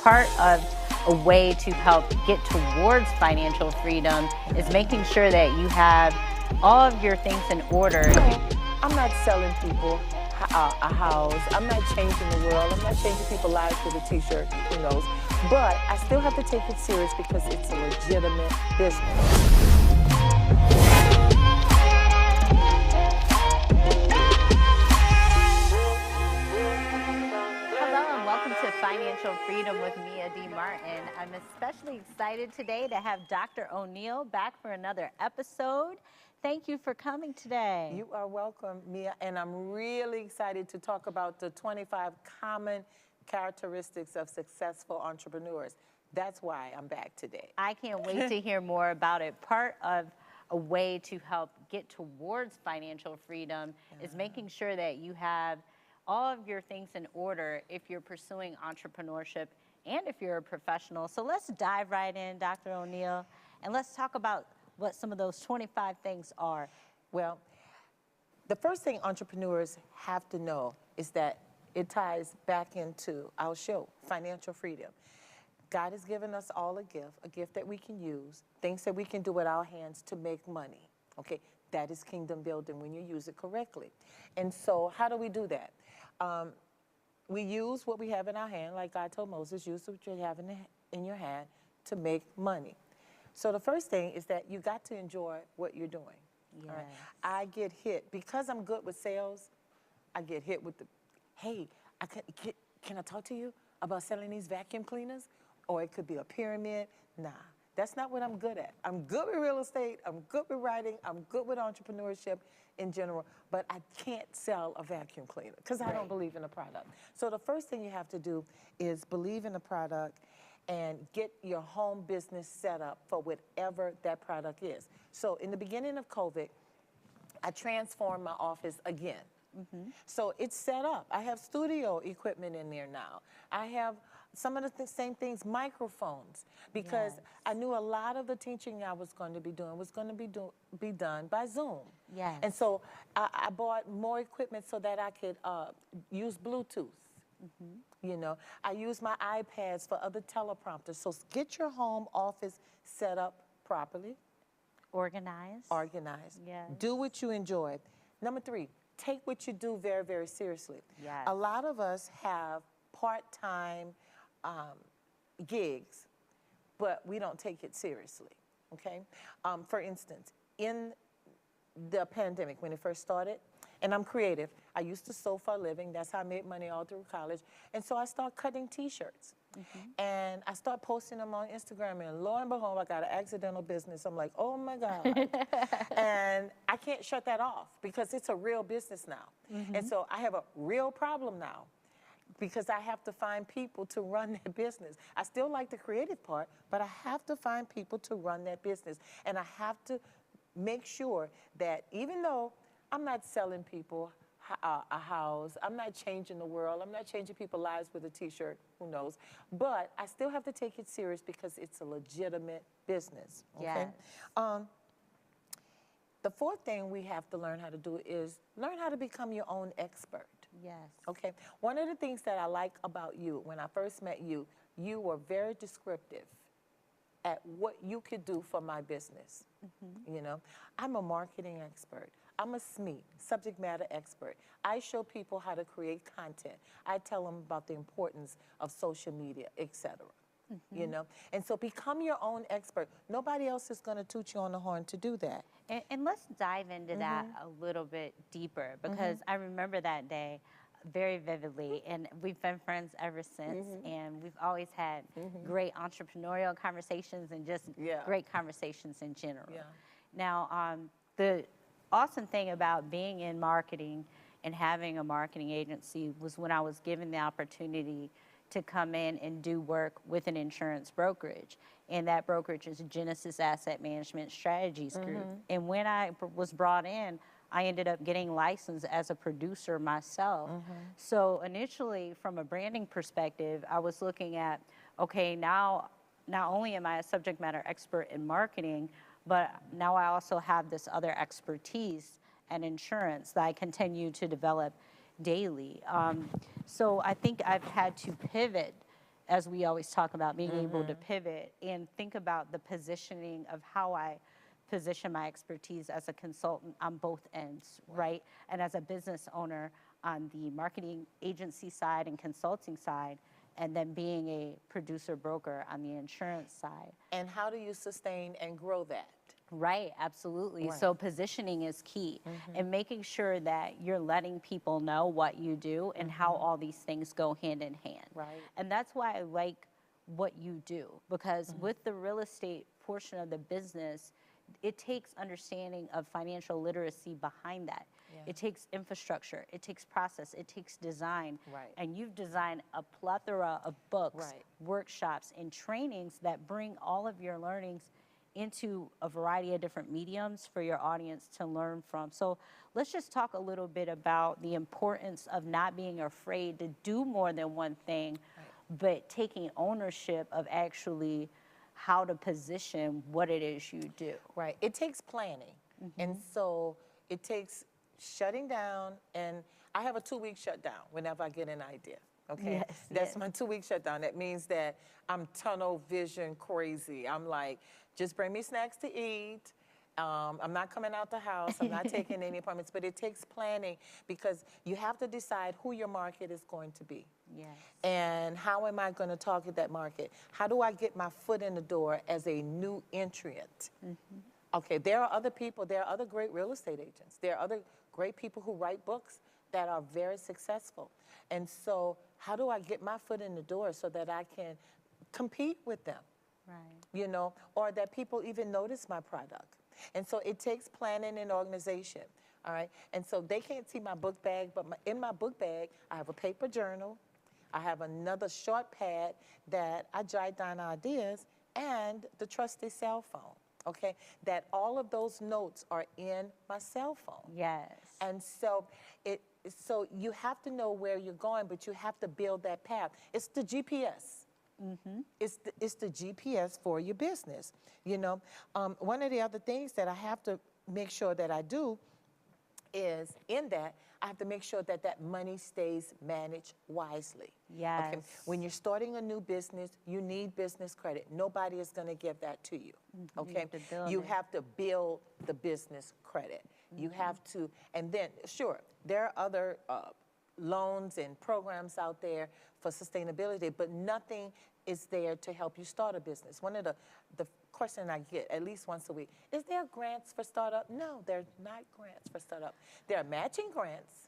part of a way to help get towards financial freedom is making sure that you have all of your things in order. I'm not selling people a house. I'm not changing the world. I'm not changing people's lives with a t-shirt, who knows. But I still have to take it serious because it's a legitimate business. Financial Freedom with Mia D. Martin. I'm especially excited today to have Dr. O'Neill back for another episode. Thank you for coming today. You are welcome, Mia, and I'm really excited to talk about the 25 common characteristics of successful entrepreneurs. That's why I'm back today. I can't wait to hear more about it. Part of a way to help get towards financial freedom is making sure that you have all of your things in order if you're pursuing entrepreneurship and if you're a professional. So let's dive right in, Dr. O'Neill, and let's talk about what some of those 25 things are. Well, the first thing entrepreneurs have to know is that it ties back into our show, financial freedom. God has given us all a gift that we can use, things that we can do with our hands to make money, okay? That is kingdom building when you use it correctly. And so how do we do that? We use what we have in our hand, like God told Moses, use what you have in your hand to make money. So the first thing is that you got to enjoy what you're doing. Yes. All right? I get hit, because I'm good with sales, I get hit with the, hey, can I talk to you about selling these vacuum cleaners? Or it could be a pyramid. Nah. That's not what I'm good at. I'm good with real estate, I'm good with writing, I'm good with entrepreneurship in general, but I can't sell a vacuum cleaner because I don't believe in the product. So the first thing you have to do is believe in the product and get your home business set up for whatever that product is. So in the beginning of COVID, I transformed my office again. So it's set up. I have studio equipment in there now. I have some of the same things, microphones, because I knew a lot of the teaching I was going to be doing was going to be done by Zoom. Yes. And so I bought more equipment so that I could use Bluetooth. You know, I use my iPads for other teleprompters. So get your home office set up properly. Organized. Organized. Yes. Do what you enjoy. Number 3, take what you do very, very seriously. Yes. A lot of us have part-time gigs, but we don't take it seriously, okay? For instance, in the pandemic, when it first started, and I'm creative, I used to sew for a living. That's how I made money all through college. And so I started cutting T-shirts. And I started posting them on Instagram, and lo and behold, I got an accidental business. I'm like, oh my God. And I can't shut that off because it's a real business now. And so I have a real problem now, because I have to find people to run that business. I still like the creative part, but I have to find people to run that business. And I have to make sure that even though I'm not selling people a house, I'm not changing the world, I'm not changing people's lives with a t-shirt, who knows, but I still have to take it serious because it's a legitimate business, okay? Yes. The fourth thing we have to learn how to do is learn how to become your own expert. Yes. Okay, one of the things that I like about you, when I first met you, you were very descriptive at what you could do for my business. You know, I'm a marketing expert. I'm a SME, subject matter expert. I show people how to create content. I tell them about the importance of social media, etc. You know, and so become your own expert. Nobody else is going to toot you on the horn to do that. And let's dive into that a little bit deeper, because I remember that day very vividly, and we've been friends ever since, and we've always had great entrepreneurial conversations and just great conversations in general. Now, the awesome thing about being in marketing and having a marketing agency was when I was given the opportunity to come in and do work with an insurance brokerage. And that brokerage is Genesis Asset Management Strategies Group. And when I was brought in, I ended up getting licensed as a producer myself. So initially, from a branding perspective, I was looking at, okay, now not only am I a subject matter expert in marketing, but now I also have this other expertise and insurance that I continue to develop daily. So I think I've had to pivot as we always talk about, being able to pivot and think about the positioning of how I position my expertise as a consultant on both ends, right? And as a business owner on the marketing agency side and consulting side, and then being a producer broker on the insurance side. And how do you sustain and grow that? Right, absolutely. Right. So positioning is key, and making sure that you're letting people know what you do and how all these things go hand in hand. Right. And that's why I like what you do, because with the real estate portion of the business, it takes understanding of financial literacy behind that. Yeah. It takes infrastructure, it takes process, it takes design. Right. And you've designed a plethora of books, Right. workshops, and trainings that bring all of your learnings into a variety of different mediums for your audience to learn from. So let's just talk a little bit about the importance of not being afraid to do more than one thing, but taking ownership of actually how to position what it is you do. Right. It takes planning. And so it takes shutting down, and I have a 2-week shutdown whenever I get an idea. Okay. Yes, That's yes. my 2-week shutdown. That means that I'm tunnel vision crazy. I'm like, just bring me snacks to eat. I'm not coming out the house. I'm not taking any appointments, but it takes planning because you have to decide who your market is going to be. Yes. And how am I going to target that market? How do I get my foot in the door as a new entrant? Okay, there are other people, there are other great real estate agents. There are other great people who write books that are very successful. And so how do I get my foot in the door so that I can compete with them? Right. You know, or that people even notice my product. And so it takes planning and organization, all right? And so they can't see my book bag, but in my book bag, I have a paper journal, I have another short pad that I jot down ideas, and the trusty cell phone, okay? That all of those notes are in my cell phone. Yes. And so so you have to know where you're going, but you have to build that path. It's the GPS. It's the GPS for your business. You know, one of the other things that I have to make sure that I do is in that I have to make sure that that money stays managed wisely. Yes. Okay. When you're starting a new business, you need business credit. Nobody is going to give that to you. Okay. have to build You it. have to build the business credit. You have to, and then sure, there are other loans and programs out there for sustainability, but nothing is there to help you start a business. One of the questions I get at least once a week, is there grants for startup? No, there's not grants for startup. There are matching grants,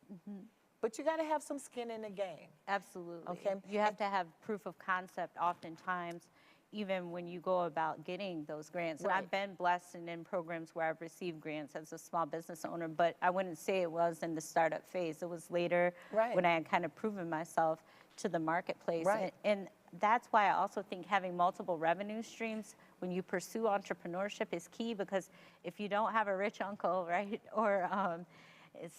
but you got to have some skin in the game. Absolutely. Okay. You have to have proof of concept oftentimes, even when you go about getting those grants. And Right. I've been blessed and in programs where I've received grants as a small business owner, but I wouldn't say it was in the startup phase. It was later Right. when I had kind of proven myself to the marketplace. Right. And that's why I also think having multiple revenue streams when you pursue entrepreneurship is key, because if you don't have a rich uncle, right, or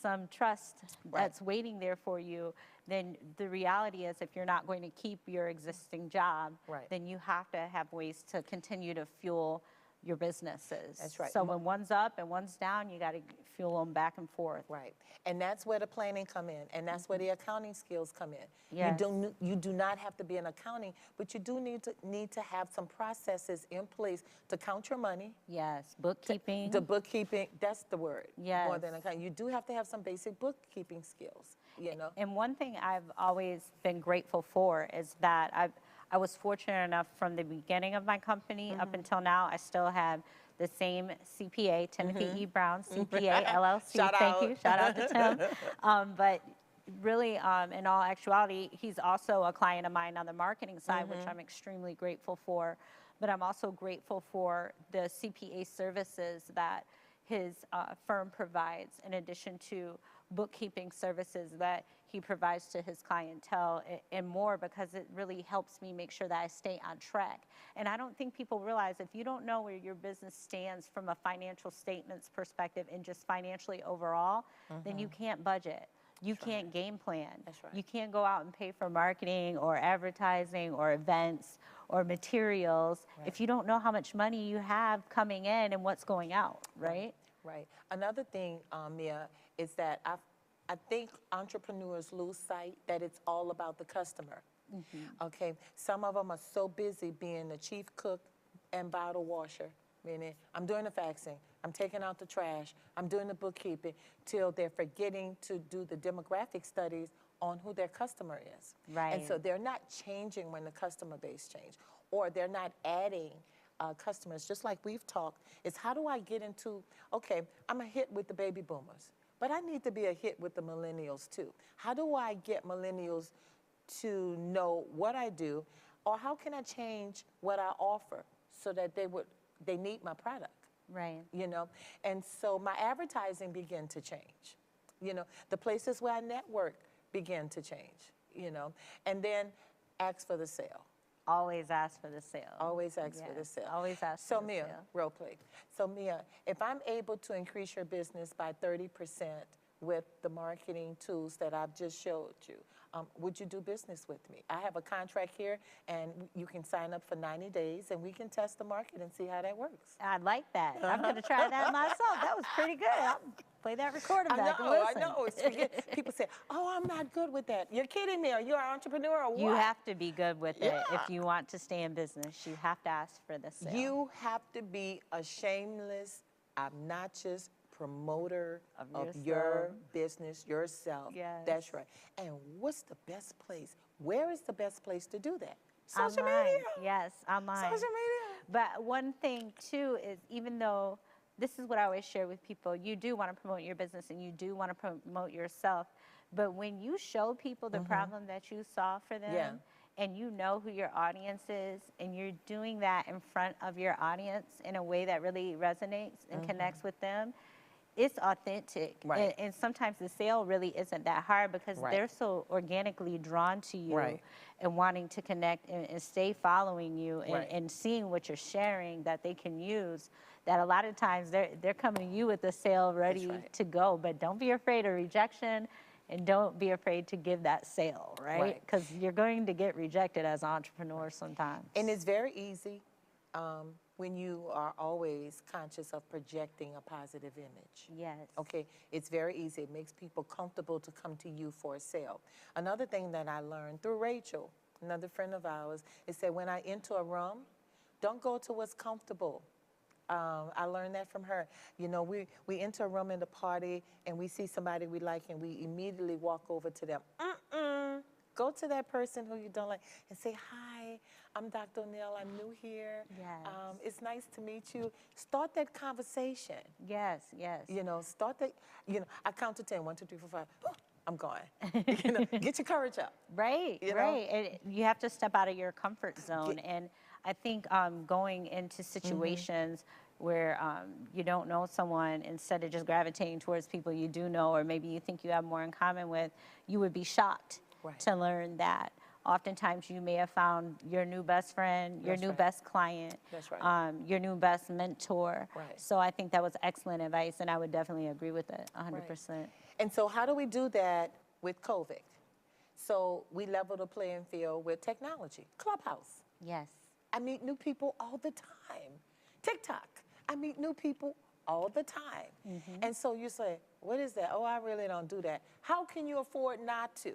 some trust that's waiting there for you, then the reality is if you're not going to keep your existing job, Right. then you have to have ways to continue to fuel your businesses. That's right. So when one's up and one's down, you got to fuel them back and forth. Right. And that's where the planning come in, and that's where the accounting skills come in. Yes. You do not have to be in accounting, but you do need to have some processes in place to count your money. Yes, bookkeeping. The bookkeeping, that's the word. More Yes. than accounting. You do have to have some basic bookkeeping skills, you know. And one thing I've always been grateful for is that I was fortunate enough from the beginning of my company up until now, I still have the same CPA, Timothy E. Brown, CPA, LLC. Shout Thank out. you. Shout out to Tim. But really, in all actuality, he's also a client of mine on the marketing side, which I'm extremely grateful for. But I'm also grateful for the CPA services that his firm provides, in addition to bookkeeping services that he provides to his clientele and more, because it really helps me make sure that I stay on track. And I don't think people realize, if you don't know where your business stands from a financial statements perspective and just financially overall, then you can't budget. You can't game plan. That's right. You can't go out and pay for marketing or advertising or events or materials if you don't know how much money you have coming in and what's going out, right? Right. Another thing, Mia, is that I think entrepreneurs lose sight that it's all about the customer. Okay, some of them are so busy being the chief cook and bottle washer, meaning I'm doing the faxing, I'm taking out the trash, I'm doing the bookkeeping, till they're forgetting to do the demographic studies on who their customer is. Right. And so they're not changing when the customer base change, or they're not adding customers. Just like we've talked, is how do I get into, okay, I'm a hit with the baby boomers, but I need to be a hit with the millennials too. How do I get millennials to know what I do, or how can I change what I offer so that they need my product? Right. You know, and so my advertising began to change. You know, the places where I network began to change. You know, and then ask for the sale. Always ask for the sale. Always ask for the Yes, sale. always ask So for the Mia, sale. real quick. So Mia, if I'm able to increase your business by 30% with the marketing tools that I've just showed you, would you do business with me? I have a contract here, and you can sign up for 90 days, and we can test the market and see how that works. I like that. I'm going to try that myself. That was pretty good. I'll play that recording I back know, and I listen. know. People say, "Oh, I'm not good with that." You're kidding me? Are you an entrepreneur or what? You have to be good with it Yeah. if you want to stay in business. You have to ask for the sale. You have to be a shameless, obnoxious promoter of your yourself. business, yourself. Yes. That's right. And what's the best place? Where is the best place to do that? Social Online. media. Yes, online. Social media. But one thing too is, even though this is what I always share with people, you do want to promote your business and you do want to promote yourself, but when you show people the problem that you solve for them, Yeah. and you know who your audience is, and you're doing that in front of your audience in a way that really resonates and connects with them, it's authentic. Right. And sometimes the sale really isn't that hard because Right. they're so organically drawn to you Right. and wanting to connect and stay following you and, Right. and seeing what you're sharing that they can use, that a lot of times they're coming to you with the sale ready right. to go. But don't be afraid of rejection, and don't be afraid to give that sale, right? Right. Because you're going to get rejected as an entrepreneur sometimes. And it's very easy when you are always conscious of projecting a positive image. Yes. Okay, it's very easy. It makes people comfortable to come to you for a sale. Another thing that I learned through Rachel, another friend of ours, is that when I enter a room, don't go to what's comfortable. I learned that from her. You know, we enter a room in the party and we see somebody we like and we immediately walk over to them. Go to that person who you don't like and say, "Hi, I'm Dr. O'Neill. I'm new here. Yes. It's nice to meet you." Start that conversation. Yes, yes. You know, start that. You know, I count to 10. 1, 2, 3, 4, 5. I'm going. You know, get your courage up. Right, You know? right. And you have to step out of your comfort zone. And I think going into situations where you don't know someone, instead of just gravitating towards people you do know, or maybe you think you have more in common with, you would be shocked Right. to learn that oftentimes you may have found your new best friend, your That's new right. best client, That's right. your new best mentor. Right. So I think that was excellent advice, and I would definitely agree with it 100%. And so how do we do that with COVID? So we level the playing field with technology. Clubhouse. Yes. I meet new people all the time. TikTok. I meet new people all the time. And so you say, what is that? Oh, I really don't do that. How can you afford not to?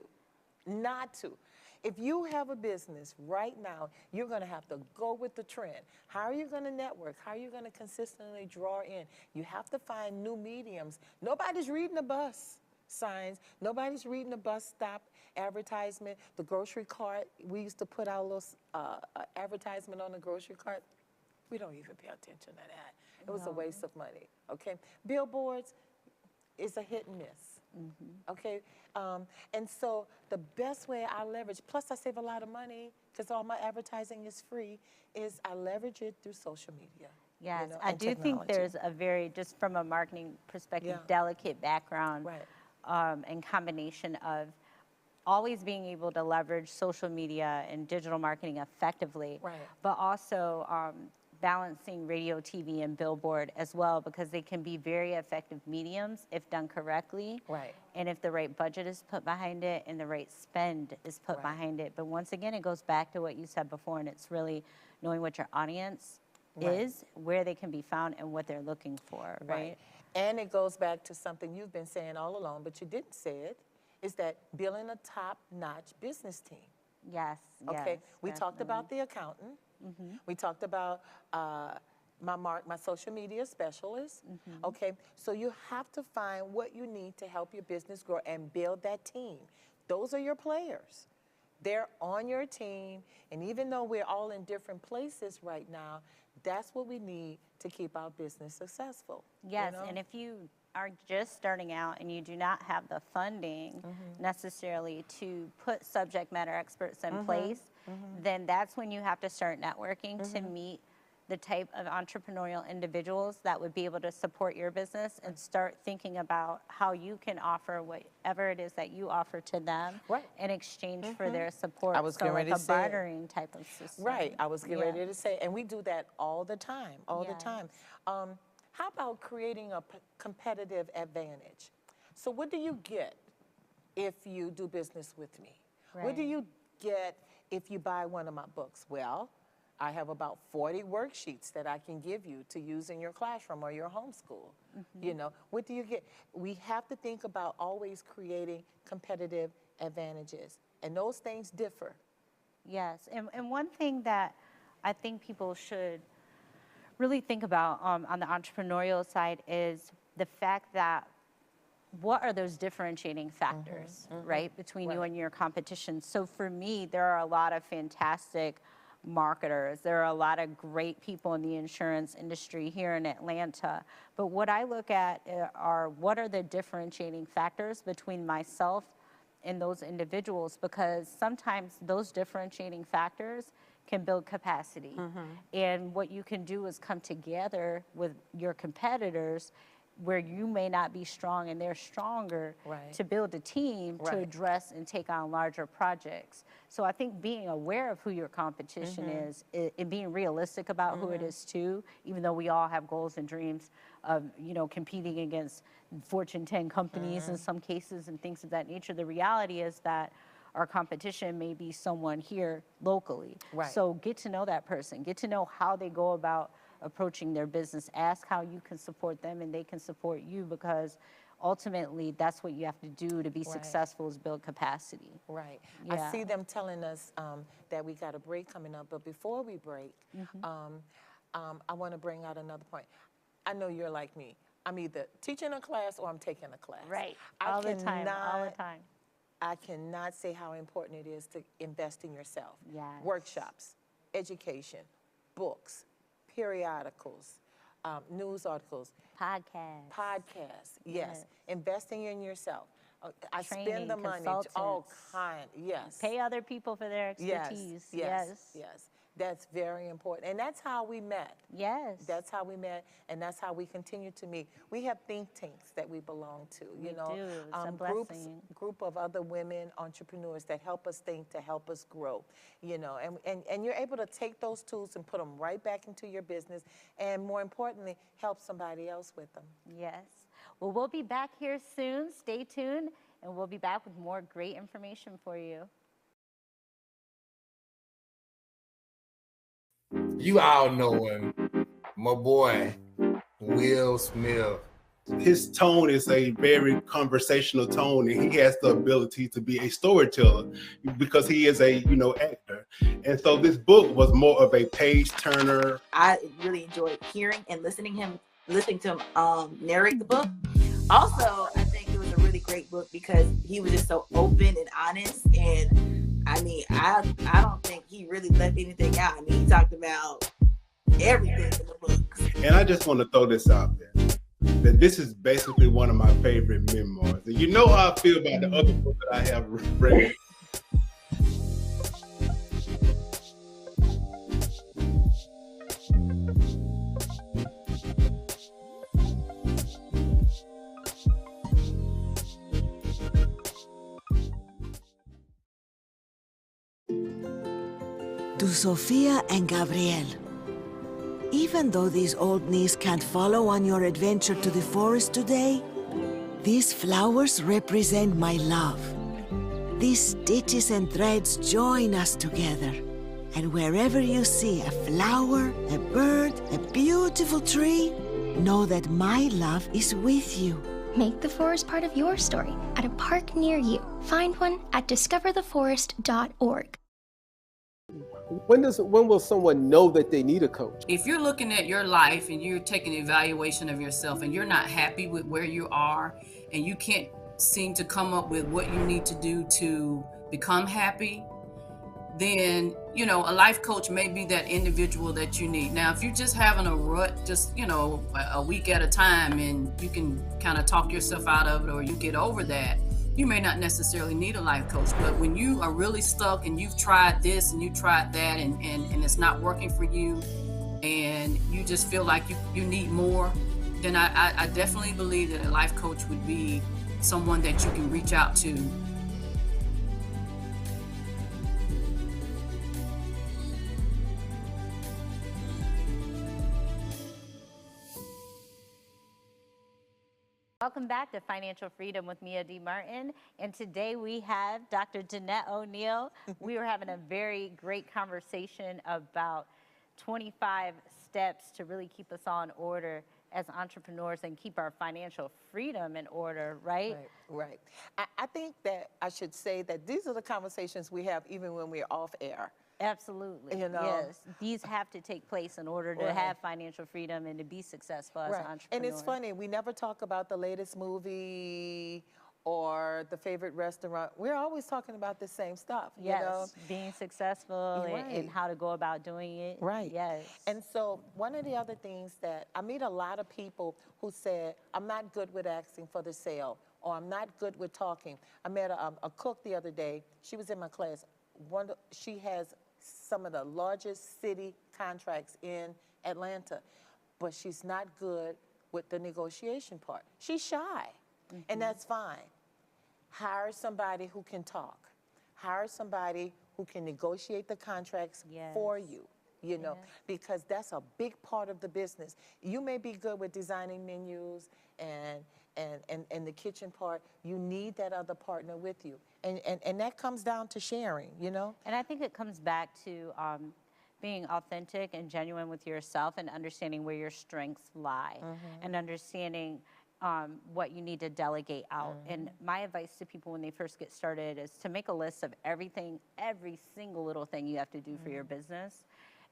Not to. If you have a business right now, you're going to have to go with the trend. How are you going to network? How are you going to consistently draw in? You have to find new mediums. Nobody's reading the bus signs. Nobody's reading the bus stop advertisement. The grocery cart, we used to put our little advertisement on the grocery cart. We don't even pay attention to that. It was a waste of money, okay? Billboards is a hit and miss. Okay, and so the best way I leverage, plus I save a lot of money because all my advertising is free, is I leverage it through social media. Yes, you know, I and do think technology. there's a very, just from a marketing perspective, Yeah. delicate background Right. and combination of always being able to leverage social media and digital marketing effectively, Right. but also balancing radio, TV, and billboard as well, because they can be very effective mediums if done correctly. Right. And if the right budget is put behind it and the right spend is put Right. behind it. But once again, it goes back to what you said before, and it's really knowing what your audience Right. is, where they can be found, and what they're looking for, right? And it goes back to something you've been saying all along, but you didn't say it, is that building a top-notch business team. Yes. Okay, yes, we talked about the accountant. We talked about my social media specialist. Okay, so you have to find what you need to help your business grow and build that team. Those are your players. They're on your team, and even though we're all in different places right now, that's what we need to keep our business successful. Yes, you know? and if you are just starting out and you do not have the funding necessarily to put subject matter experts in place, then that's when you have to start networking to meet the type of entrepreneurial individuals that would be able to support your business and start thinking about how you can offer whatever it is that you offer to them in exchange for their support. I was getting ready like to a say it. bartering type of system. Right, I was getting ready to say, and we do that all the time, all the Yes. time. How about creating a competitive advantage? So what do you get if you do business with me? What do Right. you get if you buy one of my books? Well, I have about 40 worksheets that I can give you to use in your classroom or your homeschool. You know, what do you get? We have to think about always creating competitive advantages, and those things differ. Yes, and one thing that I think people should really think about on the entrepreneurial side is the fact that what are those differentiating factors, right, between you and your competition? So for me, there are a lot of fantastic marketers. There are a lot of great people in the insurance industry here in Atlanta. But what I look at are what are the differentiating factors between myself and those individuals, because sometimes those differentiating factors can build capacity. And what you can do is come together with your competitors where you may not be strong and they're stronger to build a team to address and take on larger projects. So I think being aware of who your competition is and being realistic about who it is too, even though we all have goals and dreams of, you know, competing against Fortune 10 companies in some cases and things of that nature. The reality is that our competition may be someone here locally. So get to know that person, get to know how they go about approaching their business, ask how you can support them and they can support you, because ultimately that's what you have to do to be successful, is build capacity. I see them telling us that we got a break coming up, but before we break, I want to bring out another point. I know you're like me. I'm either teaching a class or I'm taking a class. All the time. I cannot say how important it is to invest in yourself. Yes. Workshops, education, books, periodicals, news articles, podcasts. Yes. Investing in yourself. I Training, spend the money to all kind. Yes. Pay other people for their expertise. Yes. That's very important. And that's how we met. That's how we met, and that's how we continue to meet. We have think tanks that we belong to, you know. Do. It's a blessing. Group of other women entrepreneurs that help us think, to help us grow, you know. And you're able to take those tools and put them right back into your business, and more importantly, help somebody else with them. Yes. Well, we'll be back here soon. Stay tuned, and we'll be back with more great information for you. You all know him, my boy, Will Smith. His tone is a very conversational tone, and he has the ability to be a storyteller because he is a, you know, actor. And so this book was more of a page turner. I really enjoyed hearing and listening to him narrate the book. Also, I think it was a really great book because he was just so open and honest. And I mean, I don't think he really left anything out. I mean, he talked about everything in the book. And I just want to throw this out there, that this is basically one of my favorite memoirs. And you know how I feel about the other book that I have read. To Sofia and Gabriel. Even though these old knees can't follow on your adventure to the forest today, these flowers represent my love. These stitches and threads join us together. And wherever you see a flower, a bird, a beautiful tree, know that my love is with you. Make the forest part of your story at a park near you. Find one at discovertheforest.org. When will someone know that they need a coach? If you're looking at your life and you're taking an evaluation of yourself and you're not happy with where you are and you can't seem to come up with what you need to do to become happy, then, you know, a life coach may be that individual that you need. Now, if you're just having a rut, just, you know, a week at a time, and you can kind of talk yourself out of it or you get over that, you may not necessarily need a life coach. But when you are really stuck and you've tried this and you tried that and it's not working for you and you just feel like you need more, then I definitely believe that a life coach would be someone that you can reach out to. Welcome back to Financial Freedom with Mia D. Martin. And today we have Dr. Danette O'Neal. We were having a very great conversation about 25 steps to really keep us all in order as entrepreneurs and keep our financial freedom in order, right? Right. I think that I should say that these are the conversations we have even when we're off air. Absolutely. You know? Yes. These have to take place in order to have financial freedom and to be successful as an entrepreneur. And it's funny, we never talk about the latest movie or the favorite restaurant. We're always talking about the same stuff, you know? Being successful and how to go about doing it. Right. Yes. And so one of the other things that I meet a lot of people who said, I'm not good with asking for the sale, or I'm not good with talking. I met a cook the other day. She was in my class. She has some of the largest city contracts in Atlanta, but she's not good with the negotiation part. She's shy, and that's fine. Hire somebody who can talk. Hire somebody who can negotiate the contracts for you, you know, because that's a big part of the business. You may be good with designing menus and the kitchen part. You need that other partner with you. And that comes down to sharing, you know? And I think it comes back to being authentic and genuine with yourself and understanding where your strengths lie and understanding what you need to delegate out. And my advice to people when they first get started is to make a list of everything, every single little thing you have to do for your business.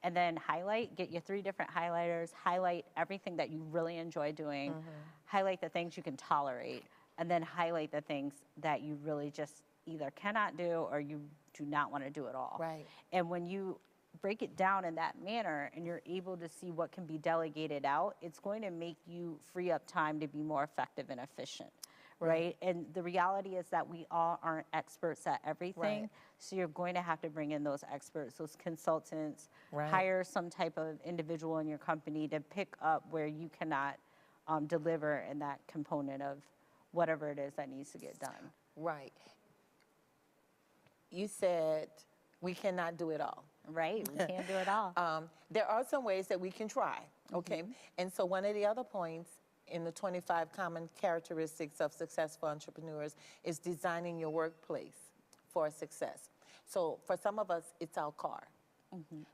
And then get your 3 different highlighters, highlight everything that you really enjoy doing, highlight the things you can tolerate, and then highlight the things that you really just either cannot do or you do not want to do at all. Right. And when you break it down in that manner and you're able to see what can be delegated out, it's going to make you free up time to be more effective and efficient. Right? And the reality is that we all aren't experts at everything. Right. So you're going to have to bring in those experts, those consultants, hire some type of individual in your company to pick up where you cannot deliver in that component of whatever it is that needs to get done. Right. You said we cannot do it all. Right, we can't do it all. There are some ways that we can try, okay? And so one of the other points in the 25 common characteristics of successful entrepreneurs is designing your workplace for success. So for some of us, it's our car.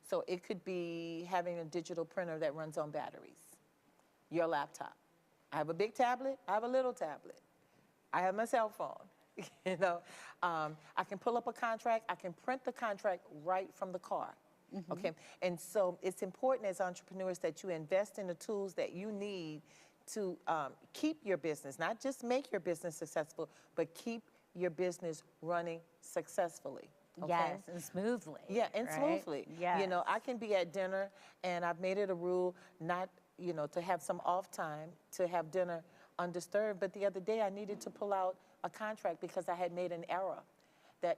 So it could be having a digital printer that runs on batteries, your laptop. I have a big tablet, I have a little tablet. I have my cell phone, you know. I can pull up a contract, I can print the contract right from the car. Okay, and so it's important as entrepreneurs that you invest in the tools that you need to keep your business, not just make your business successful, but keep your business running successfully. Okay? Yes, and smoothly. Yeah, and smoothly. Yes. You know, I can be at dinner, and I've made it a rule not, you know, to have some off time, to have dinner undisturbed. But the other day, I needed to pull out a contract because I had made an error,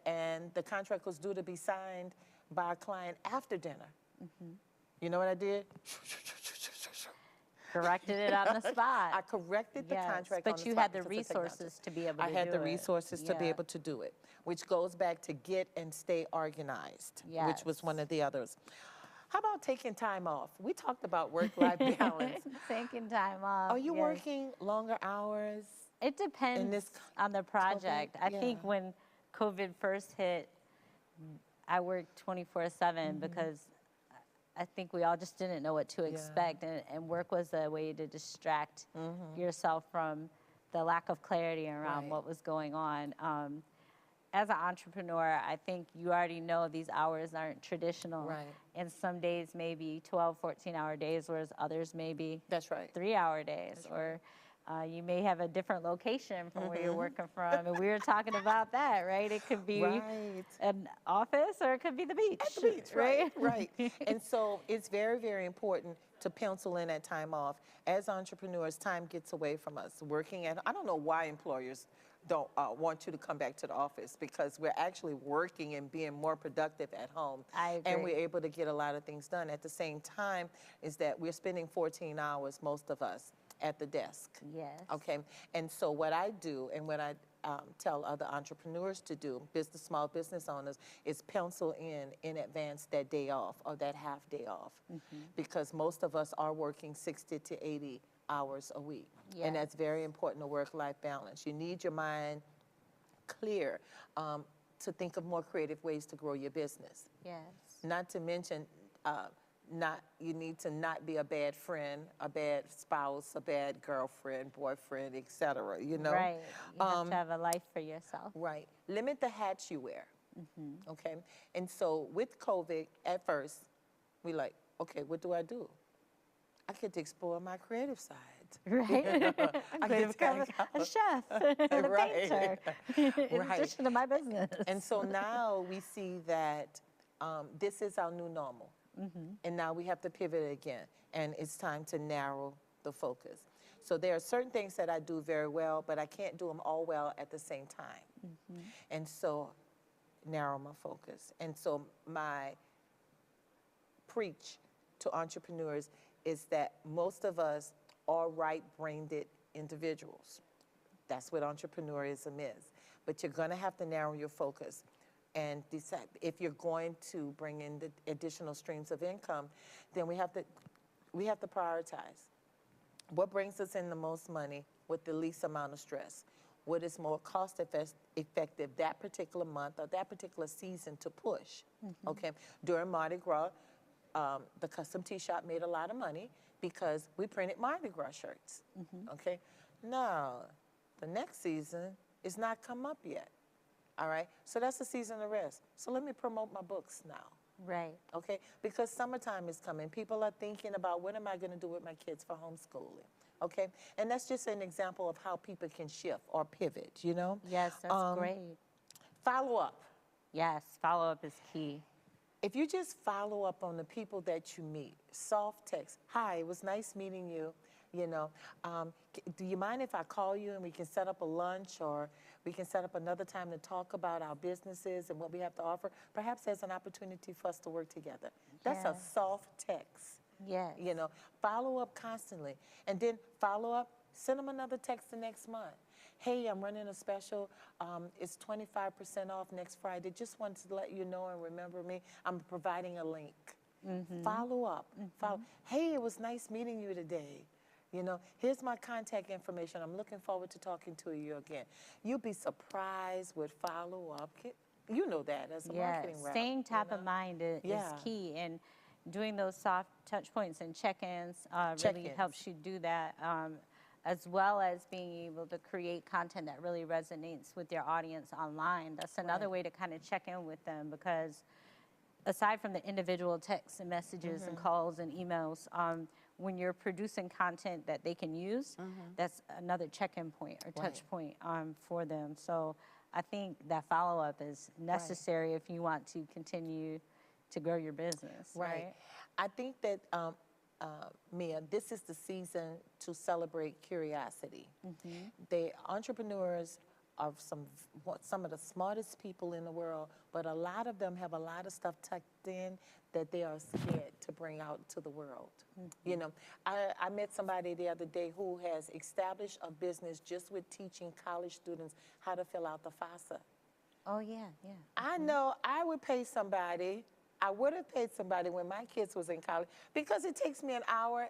and the contract was due to be signed by a client after dinner. You know what I did? Corrected it on the spot. I corrected the contract on the spot. But you had the because of technology. resources to be able to do it. I had the resources to be able to do it, which goes back to get and stay organized, which was one of the others. How about taking time off? We talked about work-life balance. Taking time off. Are you working longer hours? It depends on the project. I think when COVID first hit, I worked 24/7 because I think we all just didn't know what to expect, and work was a way to distract yourself from the lack of clarity around what was going on. as an entrepreneur, I think you already know these hours aren't traditional. Right. And some days may be 12, 14-hour days, whereas others may be That's right. 3-hour days. Or you may have a different location from where you're working from. And we were talking about that, right? It could be Right. an office or it could be the beach. At the beach, right? Right. And so it's very, very important to pencil in that time off. As entrepreneurs, time gets away from us. I don't know why employers don't want you to come back to the office, because we're actually working and being more productive at home. I And agree. we're able to get a lot of things done. At the same time, is that we're spending 14 hours, most of us, at the desk. Yes. Okay, and so what I do and what I tell other entrepreneurs to do, small business owners, is pencil in advance that day off or that half day off, because most of us are working 60 to 80 hours a week, and that's very important to work-life balance. You need your mind clear to think of more creative ways to grow your business. Yes. Not to mention, you need to not be a bad friend, a bad spouse, a bad girlfriend, boyfriend, etc. You know, Right. You have to have a life for yourself. right. Limit the hats you wear. Okay, and so with COVID, at first, we like, okay, what do? I get to explore my creative side. Right? I could become a chef and a Right. painter in Right. addition to my business. And so now we see that this is our new normal. And now we have to pivot again. And it's time to narrow the focus. So there are certain things that I do very well, but I can't do them all well at the same time. And so narrow my focus. And so my preach to entrepreneurs is that most of us are right-brained individuals. That's what entrepreneurism is. But you're going to have to narrow your focus and decide if you're going to bring in the additional streams of income. Then we have to prioritize. What brings us in the most money with the least amount of stress? What is more cost effective that particular month or that particular season to push? Okay, during Mardi Gras, the custom tee shop made a lot of money because we printed Mardi Gras shirts. Okay, now the next season is not come up yet. All right, so that's the season of rest. So let me promote my books now. Right. Okay, because summertime is coming. People are thinking about, what am I going to do with my kids for homeschooling? Okay, and that's just an example of how people can shift or pivot, you know? Yes, that's great. Follow up. Yes, follow-up is key. If you just follow up on the people that you meet, soft text, hi, it was nice meeting you, you know, do you mind if I call you and we can set up a lunch, or we can set up another time to talk about our businesses and what we have to offer? Perhaps there's an opportunity for us to work together. That's a Yes. soft text. Yes. You know, follow up constantly. And then follow up, send them another text the next month. Hey, I'm running a special. It's 25% off next Friday. Just wanted to let you know and remember me. I'm providing a link. Follow up. Follow. Hey, it was nice meeting you today. You know, here's my contact information. I'm looking forward to talking to you again. You'll be surprised with follow up. You know that as a marketing rep. Staying top you know? of mind is Yeah. key, and doing those soft touch points and check-ins really Check-ins. helps you do that, as well as being able to create content that really resonates with your audience online. That's another way to kind of check in with them, because aside from the individual texts and messages and calls and emails, when you're producing content that they can use, that's another check-in point or touch point for them. So I think that follow-up is necessary if you want to continue to grow your business. Right. I think that, Mia, this is the season to celebrate curiosity. The entrepreneurs are some of the smartest people in the world, but a lot of them have a lot of stuff tucked in that they are scared to bring out to the world. You know, I met somebody the other day who has established a business just with teaching college students how to fill out the FAFSA. Oh, yeah, yeah. I know I would pay somebody, I would have paid somebody when my kids was in college, because it takes me an hour.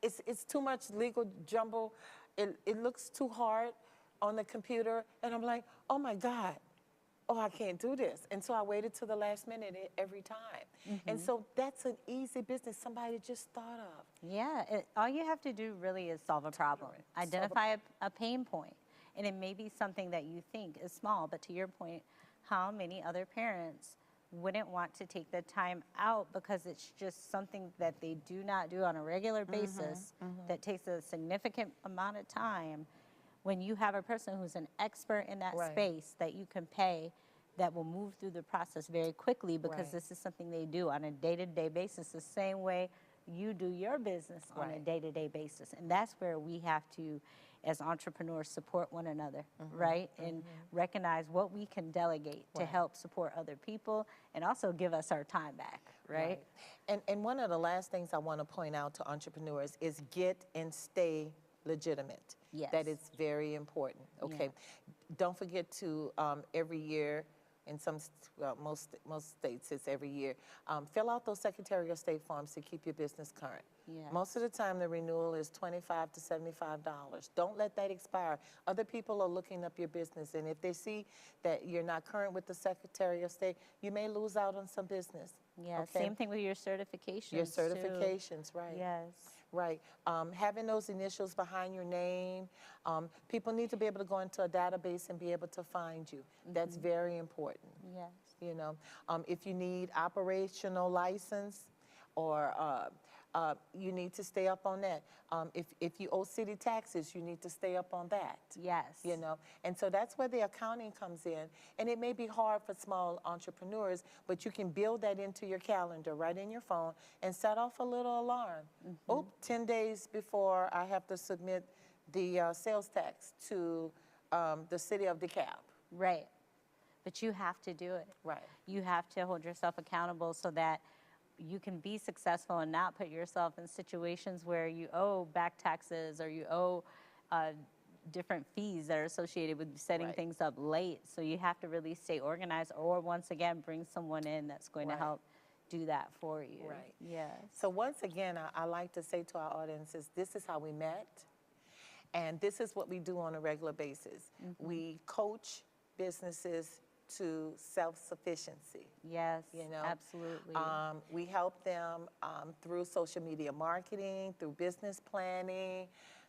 It's too much legal jumble. It looks too hard on the computer, and I'm like, oh my God, oh, I can't do this. And so I waited till the last minute every time. And so that's an easy business somebody just thought of. Yeah, all you have to do really is solve a problem, identify a pain point, And it may be something that you think is small, but to your point, how many other parents wouldn't want to take the time out because it's just something that they do not do on a regular basis that takes a significant amount of time. When you have a person who's an expert in that Right. space that you can pay, that will move through the process very quickly because Right. this is something they do on a day-to-day basis, the same way you do your business on a Right. day-to-day basis. And that's where we have to, as entrepreneurs, support one another, right? And recognize what we can delegate to Right. help support other people and also give us our time back, right? And one of the last things I want to point out to entrepreneurs is get and stay legitimate. Yes. That is very important. Okay. Don't forget to every year. In most states, it's every year. Fill out those Secretary of State forms to keep your business current. Yes. Most of the time, the renewal is $25 to $75. Don't let that expire. Other people are looking up your business, and if they see that you're not current with the Secretary of State, you may lose out on some business. Yeah, okay? same thing with your certifications. Your too. certifications, right? Yes. Right. Having those initials behind your name, people need to be able to go into a database and be able to find you. That's very important. Yes. You know, if you need operational license or you need to stay up on that. If you owe city taxes, you need to stay up on that. Yes. You know, and so that's where the accounting comes in. And it may be hard for small entrepreneurs, but you can build that into your calendar right in your phone and set off a little alarm. Oh, 10 days before I have to submit the sales tax to the city of DeKalb. Right. But you have to do it. Right. You have to hold yourself accountable so that you can be successful and not put yourself in situations where you owe back taxes or you owe different fees that are associated with setting Right. things up late. So you have to really stay organized, or once again, bring someone in that's going Right. to help do that for you. Right. Yes. So once again, I like to say to our audiences, this is how we met, and this is what we do on a regular basis. We coach businesses to self-sufficiency. Yes, You know, absolutely. We help them through social media marketing, through business planning,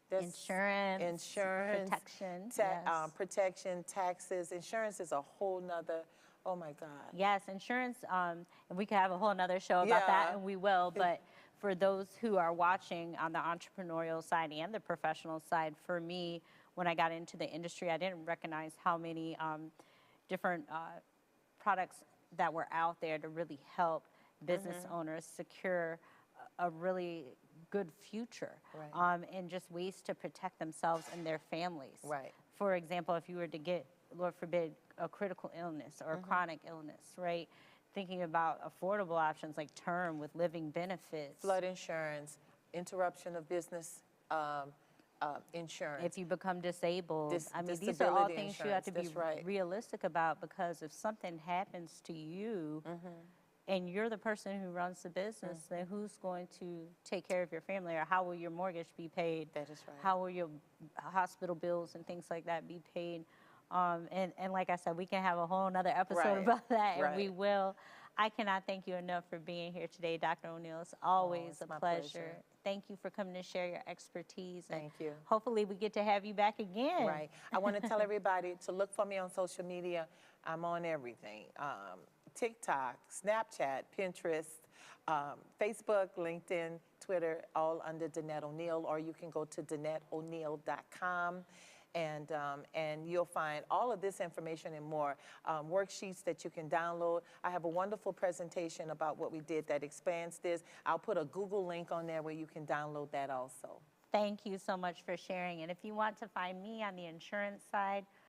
Insurance, protection, yes. protection, taxes. Insurance is a whole nother. Oh my God. Yes, insurance, and we could have a whole nother show about that, Yeah. and we will, but for those who are watching on the entrepreneurial side and the professional side, for me, when I got into the industry, I didn't recognize how many different products that were out there to really help business owners secure a really good future, Right. and just ways to protect themselves and their families. Right. For example, if you were to get, Lord forbid, a critical illness or a chronic illness, right? Thinking about affordable options like term with living benefits. Flood insurance, interruption of business insurance. If you become disabled, I mean, these are all disability things you have to be insurance, that's right. realistic about, because if something happens to you and you're the person who runs the business, then who's going to take care of your family, or how will your mortgage be paid? That is right. How will your hospital bills and things like that be paid? And like I said, we can have a whole nother episode Right, about that, and we right. will. I cannot thank you enough for being here today, Dr. O'Neill. It's always it's a my pleasure. pleasure. Thank you for coming to share your expertise. And Thank you. hopefully we get to have you back again. Right. I want to tell everybody to look for me on social media. I'm on everything. TikTok, Snapchat, Pinterest, Facebook, LinkedIn, Twitter, all under Danette O'Neill, or you can go to DanetteO'Neill.com. And you'll find all of this information and more, worksheets that you can download. I have a wonderful presentation about what we did that expands this. I'll put a Google link on there where you can download that also. Thank you so much for sharing. And if you want to find me on the insurance side,